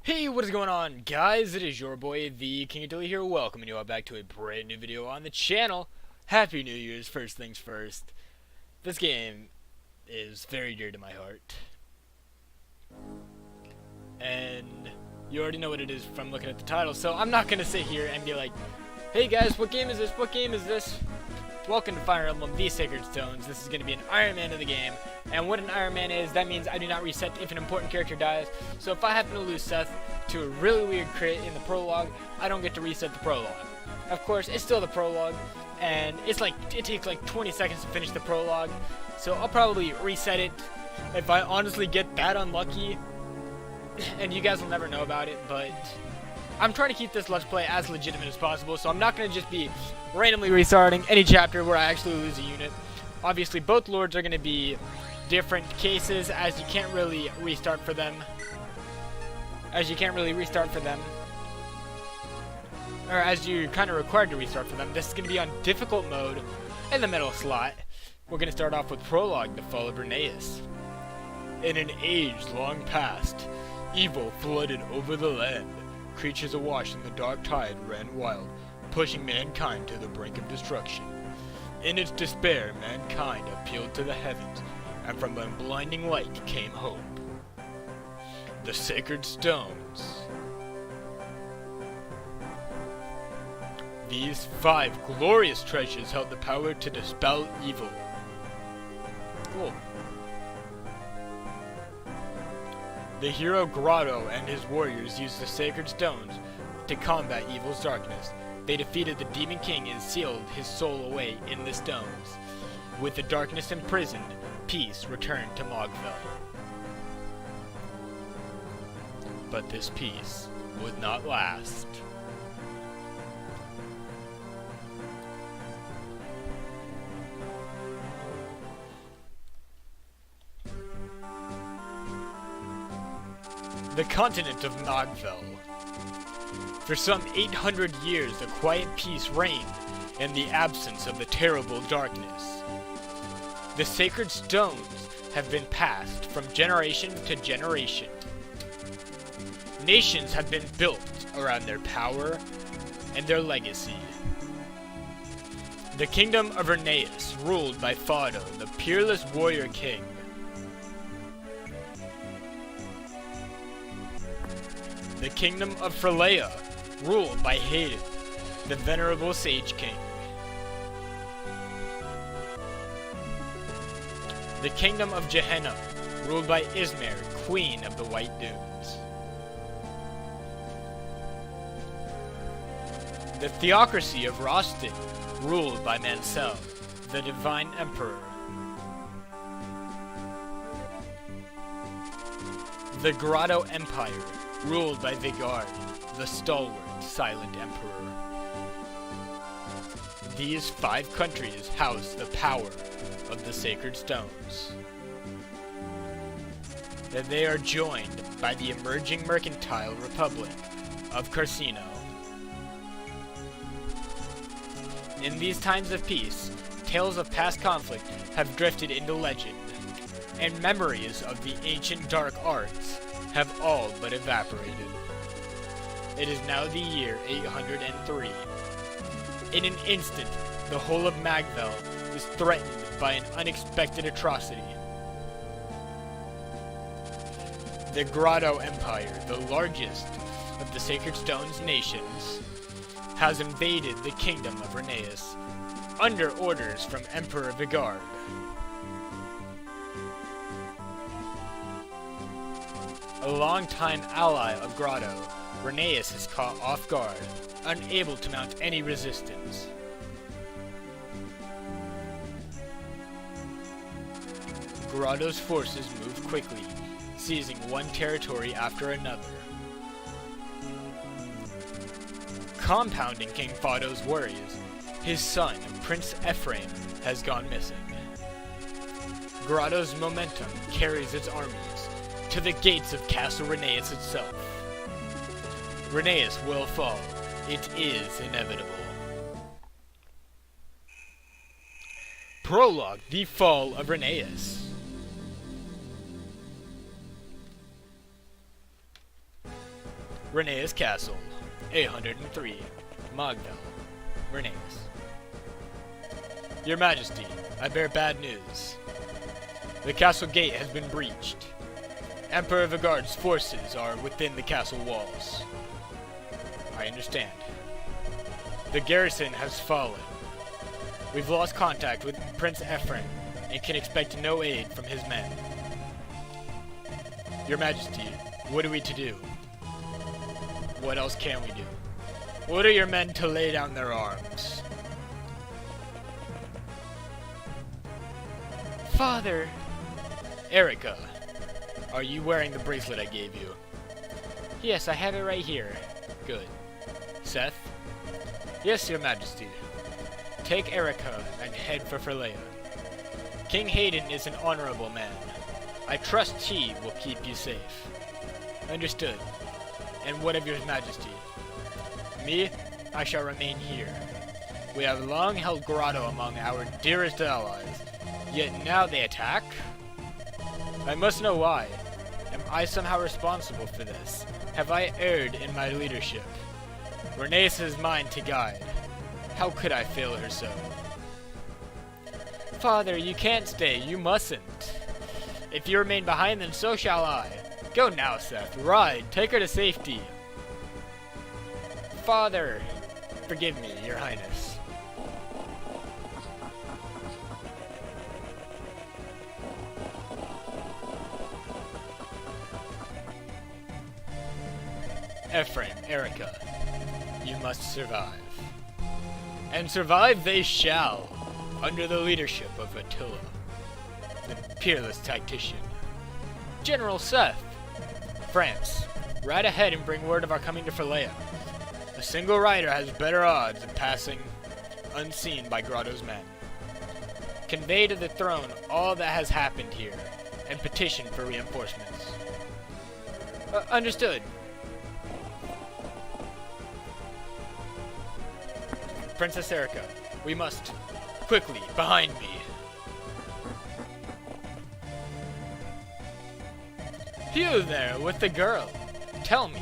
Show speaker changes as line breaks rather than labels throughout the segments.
Hey, what is going on, guys? It is your boy, the King of Dilly here, welcoming you all back to a brand new video on the channel. Happy New Year's, first things first. This game is very dear to my heart. And you already know what it is from looking at the title, so I'm not going to sit here and be like, hey guys, what game is this? What game is this? Welcome to Fire Emblem, the Sacred Stones. This is going to be an Iron Man of the game. And what an Iron Man is, that means I do not reset if an important character dies. So if I happen to lose Seth to a really weird crit in the prologue, I don't get to reset the prologue. Of course, it's still the prologue, and it takes like 20 seconds to finish the prologue. So I'll probably reset it if I honestly get that unlucky. And you guys will never know about it, but I'm trying to keep this Let's Play as legitimate as possible, so I'm not going to just be randomly restarting any chapter where I actually lose a unit. Obviously, both lords are going to be different cases, as you can't really restart for them. Or as you're kind of required to restart for them. This is going to be on difficult mode in the middle slot. We're going to start off with Prologue, the Fall of Renais. In an age long past, evil flooded over the land. Creatures awash in the dark tide ran wild, pushing mankind to the brink of destruction. In its despair, mankind appealed to the heavens, and from a blinding light came hope. The Sacred Stones. These 5 glorious treasures held the power to dispel evil. Cool. The hero Grado and his warriors used the Sacred Stones to combat evil's darkness. They defeated the Demon King and sealed his soul away in the stones. With the darkness imprisoned, peace returned to Magvel. But this peace would not last. The continent of Magvel. For some 800 years, a quiet peace reigned in the absence of the terrible darkness. The Sacred Stones have been passed from generation to generation. Nations have been built around their power and their legacy. The kingdom of Renais, ruled by Fado, the peerless warrior king. The kingdom of Fire, ruled by Hayden, the venerable sage king. The kingdom of Gehenna, ruled by Ismir, queen of the White Dunes. The theocracy of Rostin, ruled by Mansell, the divine emperor. The Grado Empire, ruled by Vigard, the stalwart, silent emperor. These 5 countries house the power of the Sacred Stones. And they are joined by the emerging mercantile republic of Carsino. In these times of peace, tales of past conflict have drifted into legend, and memories of the ancient dark arts have all but evaporated. It is now the year 803. In an instant, the whole of Magvel is threatened by an unexpected atrocity. The Grado Empire, the largest of the Sacred Stones nations, has invaded the kingdom of Renais under orders from Emperor Vigard. A longtime ally of Grado, Renais is caught off guard, unable to mount any resistance. Grado's forces move quickly, seizing one territory after another. Compounding King Fado's worries, his son, Prince Ephraim, has gone missing. Grado's momentum carries its armies to the gates of Castle Renais itself. Renais will fall. It is inevitable. Prologue, the Fall of Renais. Renais Castle, 803, Magvel, Renais. Your Majesty, I bear bad news. The castle gate has been breached. Emperor Vigard's forces are within the castle walls. I understand. The garrison has fallen. We've lost contact with Prince Ephraim and can expect no aid from his men. Your Majesty, what are we to do? What else can we do? Order your men to lay down their arms. Father! Eirika, are you wearing the bracelet I gave you? Yes, I have it right here. Good. Seth? Yes, Your Majesty. Take Eirika and head for Firlea. King Hayden is an honorable man. I trust he will keep you safe. Understood. And what of Your Majesty? Me? I shall remain here. We have long held Grado among our dearest allies, yet now they attack? I must know why. Am I somehow responsible for this? Have I erred in my leadership? Renais is mine to guide. How could I fail her so? Father, you can't stay. You mustn't. If you remain behind, then so shall I. Go now, Seth. Ride. Take her to safety. Father, forgive me, Your Highness. Ephraim, Eirika, you must survive. And survive they shall, under the leadership of Attila, the peerless tactician. General Seth! France, ride ahead and bring word of our coming to Firlea. A single rider has better odds of passing unseen by Grado's men. Convey to the throne all that has happened here, and petition for reinforcements. Understood. Princess Eirika, we must. Quickly, behind me. You there, with the girl. Tell me,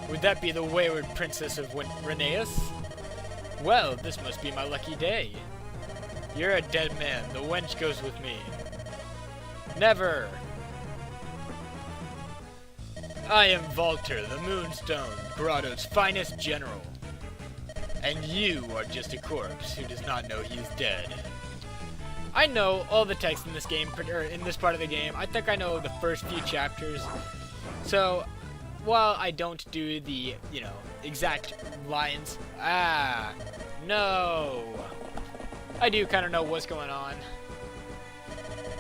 would that be the wayward princess of Renais? Well, this must be my lucky day. You're a dead man. The wench goes with me. Never! I am Valter, the Moonstone, Grado's finest general. And you are just a corpse who does not know he's dead. I know all the text in this game, or in this part of the game. I think I know the first few chapters. So, while I don't do the, exact lines, no, I do kind of know what's going on.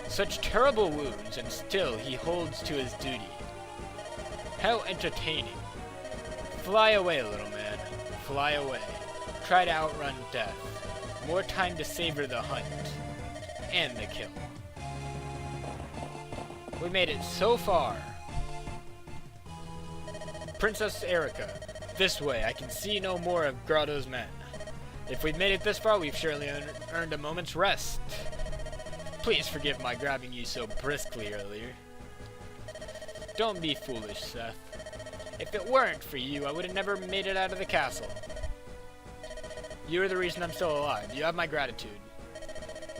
Such terrible wounds, and still he holds to his duty. How entertaining. Fly away, little man. Fly away. Try to outrun death. More time to savor the hunt. And the kill. We made it so far. Princess Eirika, this way. I can see no more of Grado's men. If we've made it this far, we've surely earned a moment's rest. Please forgive my grabbing you so briskly earlier. Don't be foolish, Seth. If it weren't for you, I would have never made it out of the castle. You are the reason I'm still alive. You have my gratitude.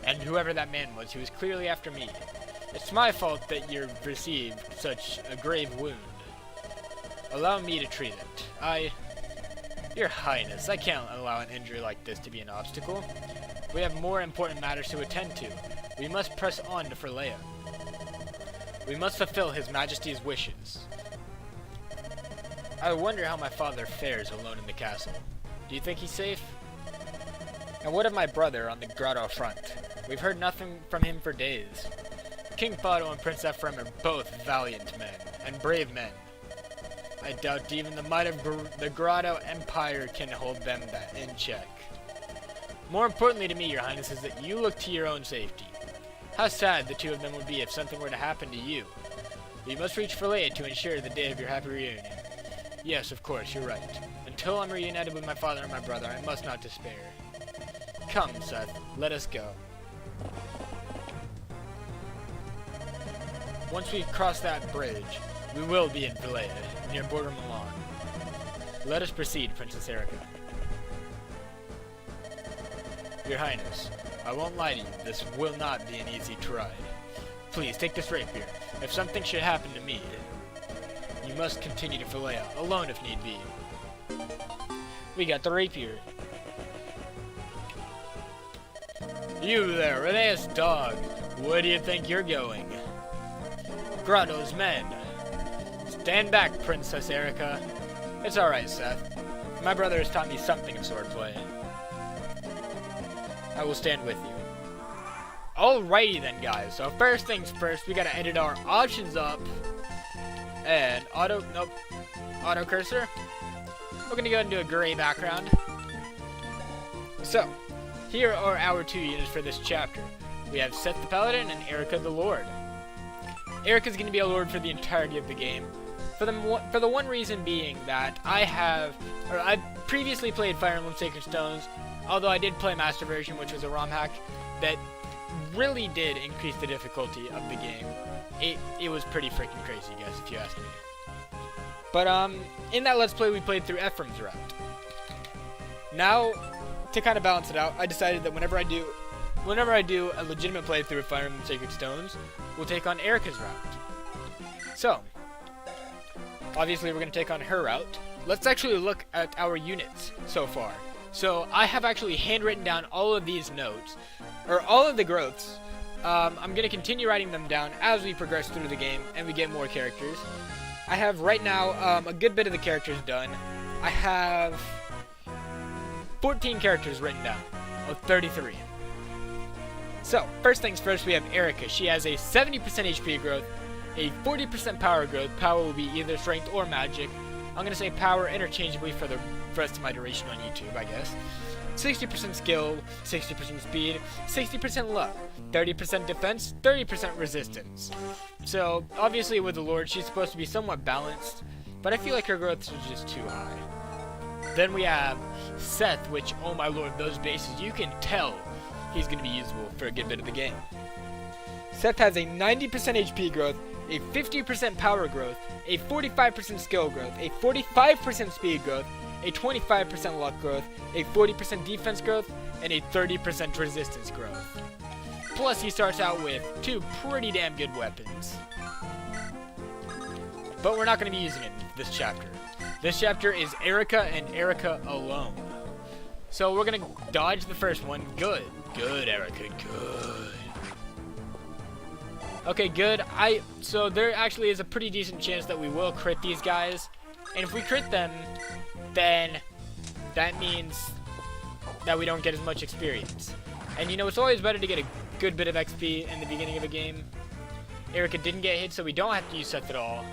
And whoever that man was, he was clearly after me. It's my fault that you've received such a grave wound. Allow me to treat it. Your Highness, I can't allow an injury like this to be an obstacle. We have more important matters to attend to. We must press on to Firlea. We must fulfill His Majesty's wishes. I wonder how my father fares alone in the castle. Do you think he's safe? And what of my brother on the Grado front? We've heard nothing from him for days. King Fado and Prince Ephraim are both valiant men, and brave men. I doubt even the might of the Grado Empire can hold them in check. More importantly to me, Your Highness, is that you look to your own safety. How sad the two of them would be if something were to happen to you. You must reach Firlea to ensure the day of your happy reunion. Yes, of course, you're right. Until I'm reunited with my father and my brother, I must not despair. Come, Seth, let us go. Once we've crossed that bridge, we will be in Firlea, near Border Milan. Let us proceed, Princess Eirika. Your Highness, I won't lie to you, this will not be an easy ride. Please, take this rapier. If something should happen to me, you must continue to fillet out, alone if need be. We got the rapier. You there, Renais dog. Where do you think you're going? Grado's men. Stand back, Princess Eirika. It's alright, Seth. My brother has taught me something of swordplay. I will stand with you. Alrighty then, guys. So first things first, we gotta edit our options up. And auto cursor. We're gonna go ahead and do a gray background. So, here are our 2 units for this chapter. We have Seth the Paladin and Eirika the Lord. Eirika's gonna be a Lord for the entirety of the game. For the one reason being that I previously played Fire Emblem Sacred Stones, although I did play Master Version, which was a ROM hack, that really did increase the difficulty of the game. It was pretty freaking crazy, guys, if you ask me. But in that Let's Play, we played through Ephraim's route. Now, to kind of balance it out, I decided that whenever I do a legitimate playthrough of Fire Emblem Sacred Stones, we'll take on Eirika's route. So, obviously we're going to take on her route. Let's actually look at our units so far. So, I have actually handwritten down all of these notes, or all of the growths. I'm going to continue writing them down as we progress through the game and we get more characters. I have right now a good bit of the characters done. I have 14 characters written down, of 33. So, first things first, we have Eirika. She has a 70% HP growth, a 40% power growth. Power will be either strength or magic. I'm going to say power interchangeably for the rest of my duration on YouTube, I guess. 60% skill, 60% speed, 60% luck, 30% defense, 30% resistance. So, obviously with the Lord, she's supposed to be somewhat balanced, but I feel like her growth is just too high. Then we have Seth, which, oh my lord, those bases, you can tell he's going to be usable for a good bit of the game. Seth has a 90% HP growth, a 50% power growth, a 45% skill growth, a 45% speed growth, a 25% luck growth, a 40% defense growth, and a 30% resistance growth. Plus, he starts out with 2 pretty damn good weapons. But we're not going to be using it in this chapter. This chapter is Eirika and Eirika alone. So we're going to dodge the first one. Good. Good, Eirika. Good. Okay, good. So there actually is a pretty decent chance that we will crit these guys. And if we crit them, then that means that we don't get as much experience. And you know, it's always better to get a good bit of XP in the beginning of a game. Eirika didn't get hit, so we don't have to use Seth at all.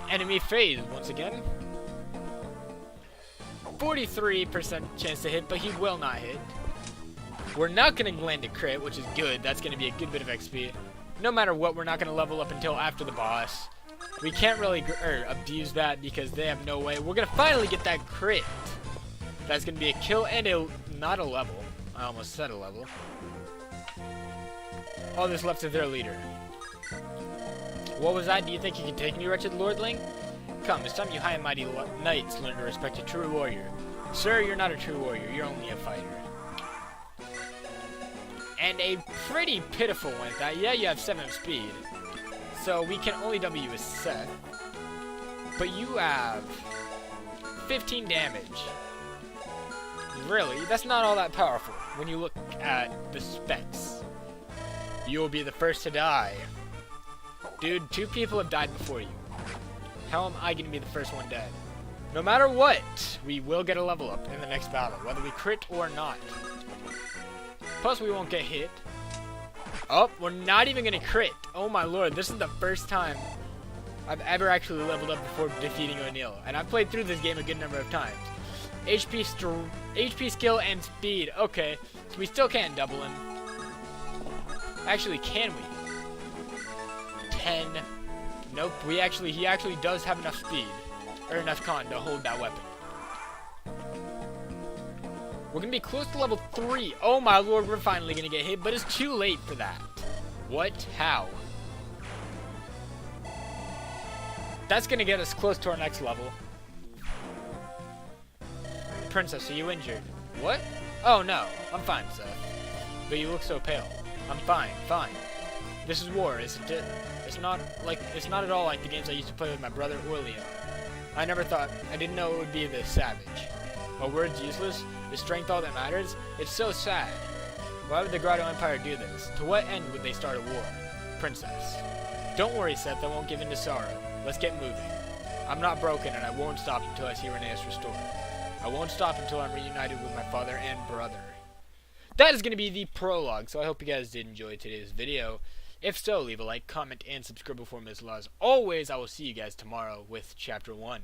Enemy phase, once again. 43% chance to hit, but he will not hit. We're not going to land a crit, which is good. That's going to be a good bit of XP. No matter what, we're not going to level up until after the boss. We can't really abuse that because they have no way. We're going to finally get that crit. That's going to be a kill and not a level. I almost said a level. All that's left is their leader. What was that? Do you think you can take me, wretched lordling? Come, it's time you high and mighty knights learn to respect a true warrior. Sir, you're not a true warrior. You're only a fighter. And a pretty pitiful one at that. Yeah, you have 7 speed. So we can only W with Seth. But you have 15 damage. Really? That's not all that powerful when you look at the specs. You will be the first to die. Dude, 2 people have died before you. How am I going to be the first one dead? No matter what, we will get a level up in the next battle, whether we crit or not. Plus, we won't get hit. Oh, we're not even going to crit. Oh my lord, this is the first time I've ever actually leveled up before defeating O'Neill. And I've played through this game a good number of times. HP, skill, and speed. Okay, so we still can't double him. Actually, can we? 10. Nope, he actually does have enough speed. Or enough con to hold that weapon. We're going to be close to level 3. Oh my lord, we're finally going to get hit, but it's too late for that. What? How? That's going to get us close to our next level. Princess, are you injured? What? Oh no, I'm fine, Seth. But you look so pale. I'm fine, fine. This is war, isn't it? It's not at all like the games I used to play with my brother or Leon. I didn't know it would be this savage. Are words useless? Is strength all that matters? It's so sad. Why would the Grado Empire do this? To what end would they start a war? Princess. Don't worry, Seth, I won't give in to sorrow. Let's get moving. I'm not broken, and I won't stop until I see Renais restored. I won't stop until I'm reunited with my father and brother. That is going to be the prologue, so I hope you guys did enjoy today's video. If so, leave a like, comment, and subscribe before Ms. Law. As always, I will see you guys tomorrow with Chapter 1.